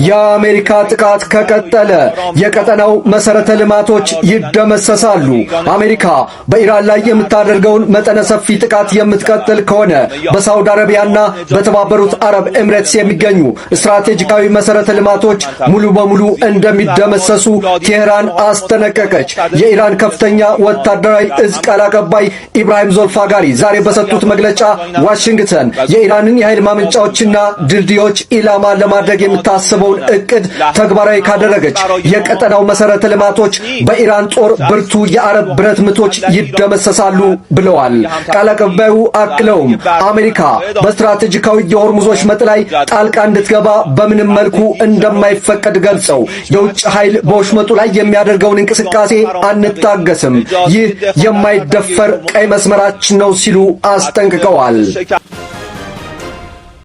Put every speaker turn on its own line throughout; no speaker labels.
የአሜሪካ ጥቃት ከቀጠለ የቀጠናው መሰረተ ልማቶች ይደመሰሳሉ። አሜሪካ በኢራን ላይ የምታደርገውን መጠነ ሰፊ ጥቃት የምትቀጥል ከሆነ በሳውዲ አረቢያና በተባበሩት አረብ ኤምሬትስ የሚገኙ ስትራቴጂካዊ መሰረተ ልማቶች ሙሉ በሙሉ እንደሚደመሰሱ ቴህራን አስጠነቀቀች። የኢራን ከፍተኛ ወታደራዊ እዝ ቃል አቀባይ ኢብራሂም ዞልፋጋሪ ዛሬ በሰጡት መግለጫ ዋሽንግተን የኢራንን የኃይል ማመንጫዎችና ድልድዮች ኢላማ ለማድረግ የምታስበውን እቅድ ተግባራዊ ካደረገች የቀጠናው መሰረተ ልማቶች በኢራን ጦር ብርቱ የአረብ ብረት ምቶች ይደመሰሳሉ ብለዋል። ቃል አቀባዩ አክለውም አሜሪካ በስትራቴጂካዊ የሆርሙዝ ወሽመጥ ላይ ጣልቃ እንድትገባ በምንም መልኩ እንደማይፈቀድ ገልጸው የውጭ ኃይል በወሽመጡ ላይ የሚያደርገውን እንቅስቃሴ አንታገስም፣ ይህ የማይደፈር ቀይ መስመራችን ነው ሲሉ አስጠንቅቀዋል።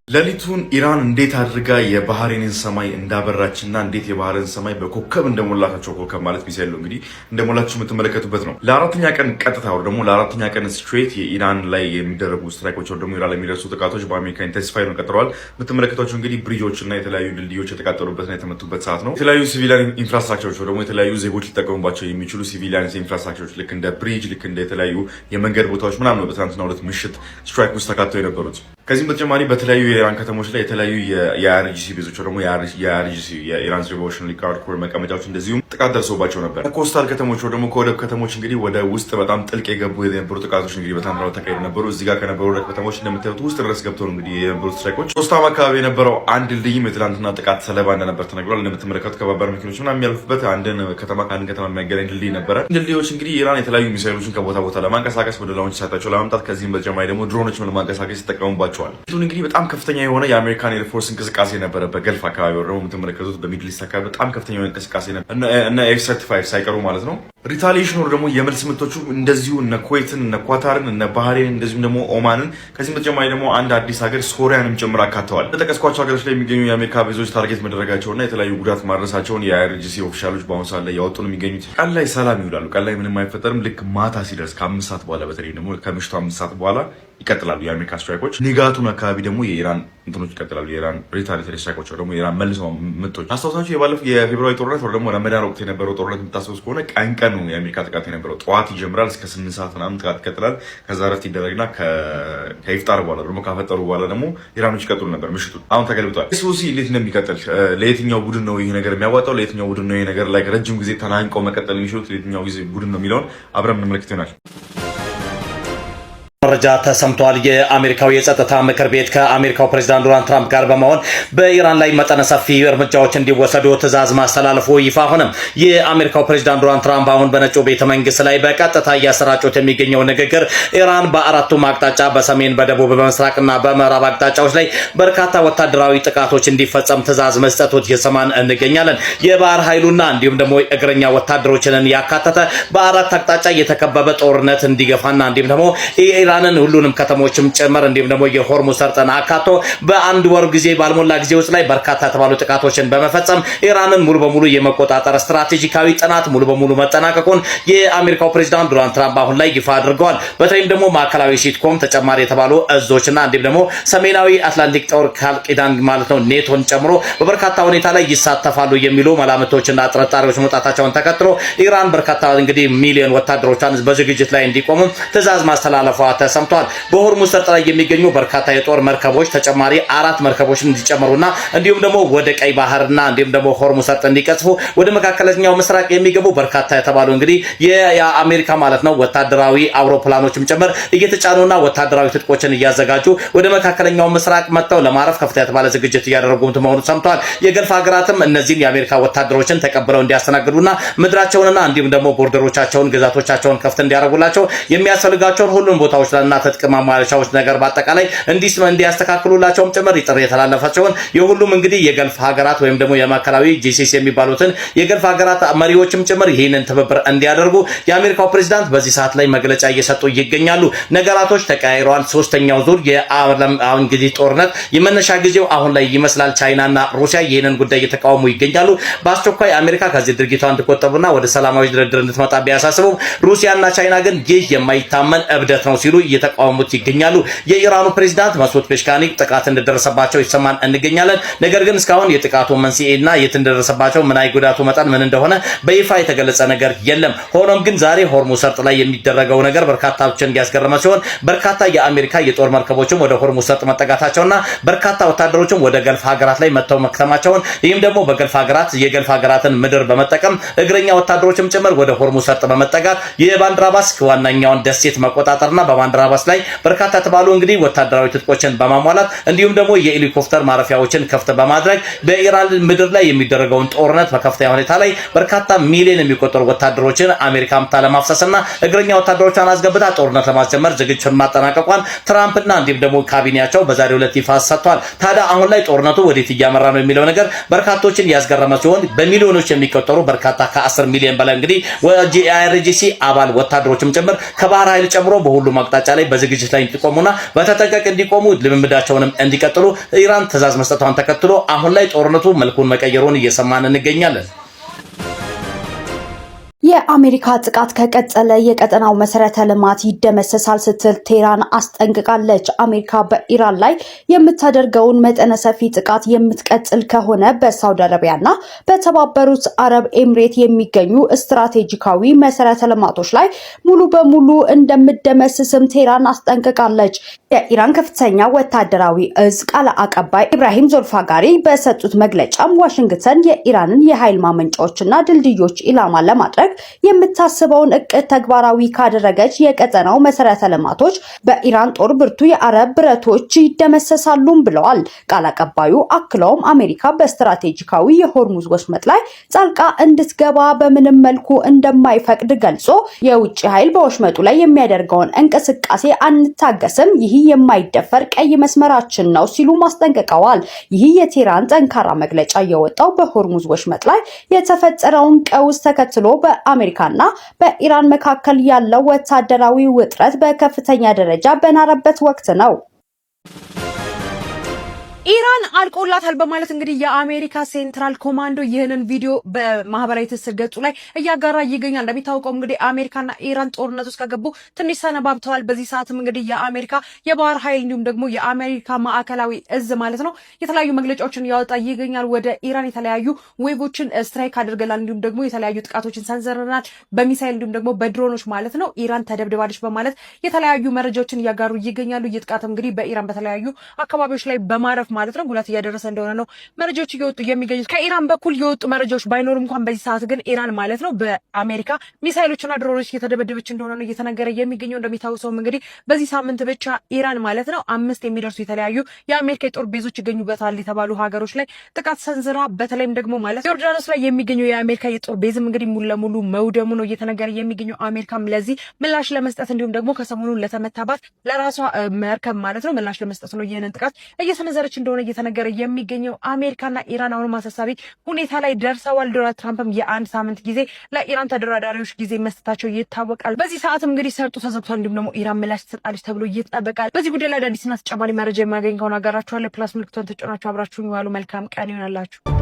ሌሊቱን ኢራን እንዴት አድርጋ የባህሬንን ሰማይ እንዳበራችና እንዴት የባህሬን ሰማይ በኮከብ እንደሞላታቸው ኮከብ ማለት ሚሳኤል ነው እንግዲህ እንደሞላችሁ የምትመለከቱበት ነው። ለአራተኛ ቀን ቀጥታ ወር ደግሞ ለአራተኛ ቀን ስትሬት የኢራን ላይ የሚደረጉ ስትራይኮች ወር ደግሞ ኢራን ላይ የሚደርሱ ጥቃቶች በአሜሪካ ኢንቴንሲፋይ ነው ቀጥለዋል። የምትመለከቷቸው እንግዲህ ብሪጆች እና የተለያዩ ድልድዮች የተቃጠሉበትና የተመቱበት ሰዓት ነው። የተለያዩ ሲቪሊያን ኢንፍራስትራክቸሮች ወር ደግሞ የተለያዩ ዜጎች ሊጠቀሙባቸው የሚችሉ ሲቪሊያን ኢንፍራስትራክቸሮች ልክ እንደ ብሪጅ ልክ እንደ የተለያዩ የመንገድ ቦታዎች ምናምን ነው በትናንትናው ዕለት ምሽት ስትራይክ ውስጥ ተካተው የነበሩት። ከዚህም በተጨማሪ በተለያዩ የኢራን ከተሞች ላይ የተለያዩ የአርጂሲ ቤዞች ደግሞ የአርጂሲ የኢራን ሪቮሉሽናሪ ጋርድ ኮር መቀመጫዎች እንደዚሁም ጥቃት ደርሶባቸው ነበር። ከኮስታል ከተሞች ደግሞ ከወደብ ከተሞች እንግዲህ ወደ ውስጥ በጣም ጥልቅ የገቡ የነበሩ ጥቃቶች እንግዲህ በታምራው ተካሂደው ነበሩ። እዚህ ጋር ከነበሩ ወደብ ከተሞች እንደምታዩት ውስጥ ድረስ ገብተው እንግዲህ የነበሩት ስትራይኮች ሶስታም አካባቢ የነበረው አንድ ድልድይም የትላንትና ጥቃት ሰለባ እንደነበር ተነግሯል። እንደምትመለከቱት ከባባድ መኪኖች ምናምን የሚያልፉበት አንድን ከተማ ከአንድ ከተማ የሚያገናኝ ድልድይ ነበረ። ድልድዮች እንግዲህ ኢራን የተለያዩ ሚሳይሎችን ከቦታ ቦታ ለማንቀሳቀስ ወደ ላውንች ሳይታቸው ለማምጣት ከዚህም በተጨማሪ ደግሞ ድሮኖችን ለማንቀሳቀስ ይጠቀሙባቸዋል። እንግዲህ በጣም ከፍተኛ የሆነ የአሜሪካን ኤርፎርስ እንቅስቃሴ ነበረ በገልፍ አካባቢ ወር ደግሞ የምትመለከቱት በሚድል ኢስት አካባቢ በጣም ከፍተኛ የሆነ እንቅስቃሴ ነበር እና F-35 ሳይቀሩ ማለት ነው። ሪታሊዬሽን ወር ደግሞ የመልስ ምቶቹ እንደዚሁ እነ ኩዌትን እነ ኳታርን እነ ባህሬን እንደዚሁም ደግሞ ኦማንን ከዚህም በተጨማሪ ደግሞ አንድ አዲስ ሀገር ሶሪያንም ጭምር አካተዋል። በተጠቀስኳቸው ሀገሮች ላይ የሚገኙ የአሜሪካ ቤዞች ታርጌት መደረጋቸውና የተለያዩ ጉዳት ማድረሳቸውን የአይአርጂሲ ኦፊሻሎች በአሁኑ ሰዓት ላይ ያወጡ ነው የሚገኙት። ቀን ላይ ሰላም ይውላሉ፣ ቀን ላይ ምንም አይፈጠርም። ልክ ማታ ሲደርስ ከ5 ሰዓት በኋላ በተለይ ደግሞ ከምሽቱ 5 ሰዓት በኋላ ይቀጥላሉ የአሜሪካ ስትራይኮች። ንጋቱን አካባቢ ደግሞ የኢራን እንትኖች ይቀጥላሉ። የኢራን ሪታሊተሪ ስትራይኮች ደግሞ የኢራን መልሶ ምቶች አስታውሳችሁ የባለፈው የፌብሩዋሪ ጦርነት ወር ደግሞ ረመዳን ወቅት የነበረው ጦርነት የምታስታውስ ከሆነ ቀን ቀን ነው የአሜሪካ ጥቃት የነበረው። ጠዋት ይጀምራል እስከ 8 ሰዓት ምናምን ጥቃት ይቀጥላል። ከዛ ረፍት ይደረግና ከኢፍጣር በኋላ ደግሞ ካፈጠሩ በኋላ ደግሞ ኢራኖች ይቀጥሉ ነበር ምሽቱን። አሁን ተገልብጧል። ሱሲ እንዴት እንደሚቀጥል ለየትኛው ቡድን ነው ይሄ ነገር የሚያዋጣው፣ ለየትኛው ቡድን ነው ይሄ ነገር ላይ ረጅም ጊዜ ተናንቀው መቀጠል የሚችሉት ለየትኛው ጊዜ ቡድን ነው የሚለውን አብረን እንመለከት ይሆናል።
መረጃ ተሰምቷል። የአሜሪካው የጸጥታ ምክር ቤት ከአሜሪካው ፕሬዝዳንት ዶናልድ ትራምፕ ጋር በመሆን በኢራን ላይ መጠነ ሰፊ እርምጃዎች እንዲወሰዱ ትዕዛዝ ማስተላለፉ ይፋ ሆነ። የአሜሪካው ፕሬዝዳንት ዶናልድ ትራምፕ አሁን በነጩ ቤተ መንግስት ላይ በቀጥታ እያሰራጩት የሚገኘው ንግግር ኢራን በአራቱም አቅጣጫ በሰሜን፣ በደቡብ፣ በምስራቅና በምዕራብ አቅጣጫዎች ላይ በርካታ ወታደራዊ ጥቃቶች እንዲፈጸም ትዕዛዝ መስጠቱ እየሰማን እንገኛለን። የባህር ኃይሉና እንዲሁም ደግሞ እግረኛ ወታደሮችን ያካተተ በአራት አቅጣጫ የተከበበ ጦርነት እንዲገፋና እንዲሁም ደግሞ ኢራንን ሁሉንም ከተሞችም ጭምር እንዲሁም ደግሞ የሆርሙዝ ሰርጥን አካቶ በአንድ ወር ጊዜ ባልሞላ ጊዜ ውስጥ ላይ በርካታ የተባሉ ጥቃቶችን በመፈጸም ኢራንን ሙሉ በሙሉ የመቆጣጠር ስትራቴጂካዊ ጥናት ሙሉ በሙሉ መጠናቀቁን የአሜሪካው ፕሬዝዳንት ዶናልድ ትራምፕ አሁን ላይ ይፋ አድርገዋል። በተለይም ደግሞ ማዕከላዊ ሲትኮም ተጨማሪ የተባሉ እዞችና እንዲሁም ደግሞ ሰሜናዊ አትላንቲክ ጦር ቃል ኪዳን ማለት ነው ኔቶን ጨምሮ በበርካታ ሁኔታ ላይ ይሳተፋሉ የሚሉ መላምቶችና ጥርጣሬዎች መውጣታቸውን ተከትሎ ኢራን በርካታ እንግዲህ ሚሊዮን ወታደሮቿን በዝግጅት ላይ እንዲቆሙ ትዕዛዝ ማስተላለፏ ተሰምቷል። በሆርሙዝ ሰርጥ ላይ የሚገኙ በርካታ የጦር መርከቦች ተጨማሪ 4 መርከቦችን እንዲጨምሩና እንዲሁም ደግሞ ወደ ቀይ ባህርና እንዲሁም ደግሞ ሆርሙዝ ሰርጥ እንዲቀጥፉ ወደ መካከለኛው ምስራቅ የሚገቡ በርካታ የተባሉ እንግዲህ የአሜሪካ ማለት ነው ወታደራዊ አውሮፕላኖችም ጭምር እየተጫኑና ወታደራዊ ትጥቆችን እያዘጋጁ ወደ መካከለኛው ምስራቅ መጥተው ለማረፍ ከፍተኛ የተባለ ዝግጅት እያደረጉ መሆኑ ሰምቷል። የገልፍ ሀገራትም እነዚህን የአሜሪካ ወታደሮችን ተቀብለው እንዲያስተናግዱና ምድራቸውንና እንዲሁም ደግሞ ቦርደሮቻቸውን ግዛቶቻቸውን ከፍት እንዲያደርጉላቸው የሚያስፈልጋቸውን ሁሉም ቦታዎች እና ትጥቅ ማሟሻዎች ነገር በአጠቃላይ እንዲያስተካክሉላቸውም ጭምር ጥሪ የተላለፋቸውን የሁሉም እንግዲህ የገልፍ ሀገራት ወይም ደግሞ የማዕከላዊ ጂሲሲ የሚባሉትን የገልፍ ሀገራት መሪዎችም ጭምር ይህንን ትብብር እንዲያደርጉ የአሜሪካው ፕሬዝዳንት በዚህ ሰዓት ላይ መግለጫ እየሰጡ ይገኛሉ። ነገራቶች ተቀያይረዋል። ሶስተኛው ዙር የዓለም እንግዲህ ጦርነት የመነሻ ጊዜው አሁን ላይ ይመስላል። ቻይናና ሩሲያ ይህንን ጉዳይ እየተቃወሙ ይገኛሉ። በአስቸኳይ አሜሪካ ከዚህ ድርጊቷ እንድትቆጠብና ወደ ሰላማዊ ድርድር እንድትመጣ ቢያሳስቡም ሩሲያና ቻይና ግን ይህ የማይታመን እብደት ነው ሲሉ ሲሉ እየተቃወሙት ይገኛሉ። የኢራኑ ፕሬዝዳንት መስዑድ ፔሽካኒ ጥቃት እንደደረሰባቸው ይሰማን እንገኛለን። ነገር ግን እስካሁን የጥቃቱ መንስኤና የት እንደደረሰባቸው ምን ጉዳቱ መጠን ምን እንደሆነ በይፋ የተገለጸ ነገር የለም። ሆኖም ግን ዛሬ ሆርሙዝ ሰርጥ ላይ የሚደረገው ነገር በርካታዎችን ያስገረመ ሲሆን በርካታ የአሜሪካ የጦር መርከቦችም ወደ ሆርሙዝ ሰርጥ መጠጋታቸውና በርካታ ወታደሮችም ወደ ገልፍ ሀገራት ላይ መተው መክተማቸውን ይህም ደግሞ በገልፍ ሀገራት የገልፍ ሀገራትን ምድር በመጠቀም እግረኛ ወታደሮችም ጭምር ወደ ሆርሙዝ ሰርጥ በመጠጋት የባንድራባስ ዋናኛውን ደሴት መቆጣጠርና በባንድራባስ ላይ በርካታ ተባሉ እንግዲህ ወታደራዊ ትጥቆችን በማሟላት እንዲሁም ደግሞ የሄሊኮፕተር ማረፊያዎችን ከፍት በማድረግ በኢራን ምድር ላይ የሚደረገውን ጦርነት በከፍተኛ ሁኔታ ላይ በርካታ ሚሊዮን የሚቆጠሩ ወታደሮችን አሜሪካ ለማፍሰስና እግረኛ ወታደሮቿን አስገብታ ጦርነት ለማስጀመር ዝግጅቱን ማጠናቀቋን ትራምፕና እንዲሁም ደግሞ ካቢኔያቸው በዛሬው ዕለት ይፋ ሰጥቷል። ታዲያ አሁን ላይ ጦርነቱ ወዴት እያመራ ነው የሚለው ነገር በርካቶችን ያስገረመ ሲሆን በሚሊዮኖች የሚቆጠሩ በርካታ ከ10 ሚሊዮን በላይ እንግዲህ የአይአርጂሲ አባል ወታደሮችም ጭምር ከባህር ኃይል ጨምሮ በሁሉም አቅጣጫ ላይ በዝግጅት ላይ እንዲቆሙና በተጠንቀቅ እንዲቆሙ ልምምዳቸውንም እንዲቀጥሉ ኢራን ትዕዛዝ መስጠቷን ተከትሎ አሁን ላይ ጦርነቱ መልኩን መቀየሩን እየሰማን እንገኛለን።
የአሜሪካ ጥቃት ከቀጠለ የቀጠናው መሰረተ ልማት ይደመሰሳል ስትል ቴህራን አስጠንቅቃለች። አሜሪካ በኢራን ላይ የምታደርገውን መጠነ ሰፊ ጥቃት የምትቀጥል ከሆነ በሳውዲ አረቢያና በተባበሩት አረብ ኤምሬት የሚገኙ ስትራቴጂካዊ መሰረተ ልማቶች ላይ ሙሉ በሙሉ እንደምትደመስስም ቴህራን አስጠንቅቃለች። የኢራን ከፍተኛ ወታደራዊ እዝ ቃል አቀባይ ኢብራሂም ዞልፋጋሪ በሰጡት መግለጫም ዋሽንግተን የኢራንን የኃይል ማመንጫዎችና ድልድዮች ኢላማ ለማድረግ የምታስበውን እቅድ ተግባራዊ ካደረገች የቀጠናው መሰረተ ልማቶች በኢራን ጦር ብርቱ የአረብ ብረቶች ይደመሰሳሉም ብለዋል። ቃል አቀባዩ አክለውም አሜሪካ በስትራቴጂካዊ የሆርሙዝ ወሽመጥ ላይ ጣልቃ እንድትገባ በምንም መልኩ እንደማይፈቅድ ገልጾ የውጭ ኃይል በወሽመጡ ላይ የሚያደርገውን እንቅስቃሴ አንታገስም፣ ይህ የማይደፈር ቀይ መስመራችን ነው ሲሉ ማስጠንቀቀዋል። ይህ የቴህራን ጠንካራ መግለጫ የወጣው በሆርሙዝ ወሽመጥ ላይ የተፈጠረውን ቀውስ ተከትሎ በአሜሪካና በኢራን መካከል ያለው ወታደራዊ ውጥረት በከፍተኛ ደረጃ በናረበት ወቅት ነው።
ኢራን አልቆላታል በማለት እንግዲህ የአሜሪካ ሴንትራል ኮማንዶ ይህንን ቪዲዮ በማህበራዊ ትስስር ገጹ ላይ እያጋራ ይገኛል። እንደሚታወቀው እንግዲህ አሜሪካና ኢራን ጦርነት ውስጥ ከገቡ ትንሽ ሰነባብተዋል። በዚህ ሰዓትም እንግዲህ የአሜሪካ የባህር ኃይል እንዲሁም ደግሞ የአሜሪካ ማዕከላዊ እዝ ማለት ነው የተለያዩ መግለጫዎችን ያወጣ ይገኛል። ወደ ኢራን የተለያዩ ዌቮችን ስትራይክ አድርገናል፣ እንዲሁም ደግሞ የተለያዩ ጥቃቶችን ሰንዘረናል በሚሳይል እንዲሁም ደግሞ በድሮኖች ማለት ነው። ኢራን ተደብድባለች በማለት የተለያዩ መረጃዎችን እያጋሩ ይገኛሉ። ይጥቃት እንግዲህ በኢራን በተለያዩ አካባቢዎች ላይ በማረፍ ማለት ነው ጉዳት እያደረሰ እንደሆነ ነው መረጃዎች እየወጡ የሚገኙት። ከኢራን በኩል የወጡ መረጃዎች ባይኖሩ እንኳን በዚህ ሰዓት ግን ኢራን ማለት ነው በአሜሪካ ሚሳይሎችና ድሮኖች እየተደበደበች እንደሆነ ነው እየተነገረ የሚገኘው። እንደሚታወሰውም እንግዲህ በዚህ ሳምንት ብቻ ኢራን ማለት ነው 5 የሚደርሱ የተለያዩ የአሜሪካ የጦር ቤዞች ይገኙበታል የተባሉ ሀገሮች ላይ ጥቃት ሰንዝራ በተለይም ደግሞ ማለት ዮርዳኖስ ላይ የሚገኘው የአሜሪካ የጦር ቤዝም እንግዲህ ሙሉ ለሙሉ መውደሙ ነው እየተነገረ የሚገኘው። አሜሪካም ለዚህ ምላሽ ለመስጠት እንዲሁም ደግሞ ከሰሞኑን ለተመታባት ለራሷ መርከብ ማለት ነው ምላሽ ለመስጠት ነው ይህንን ጥቃት እየሰነዘረች እንደሆነ እየተነገረ የሚገኘው። አሜሪካና ኢራን አሁን አሳሳቢ ሁኔታ ላይ ደርሰዋል። ዶናልድ ትራምፕም የአንድ ሳምንት ጊዜ ለኢራን ተደራዳሪዎች ጊዜ መስጠታቸው ይታወቃል። በዚህ ሰዓትም እንግዲህ ሰርጡ ተዘግቷል። እንዲሁም ደግሞ ኢራን ምላሽ ትሰጣለች ተብሎ ይጠበቃል። በዚህ ጉዳይ ላይ አዳዲስና ተጨማሪ መረጃ የማገኝ ከሆነ አጋራችኋለሁ። ፕላስ ምልክቱን ተጭናችሁ አብራችሁኝ ዋሉ። መልካም ቀን ይሆናላችሁ።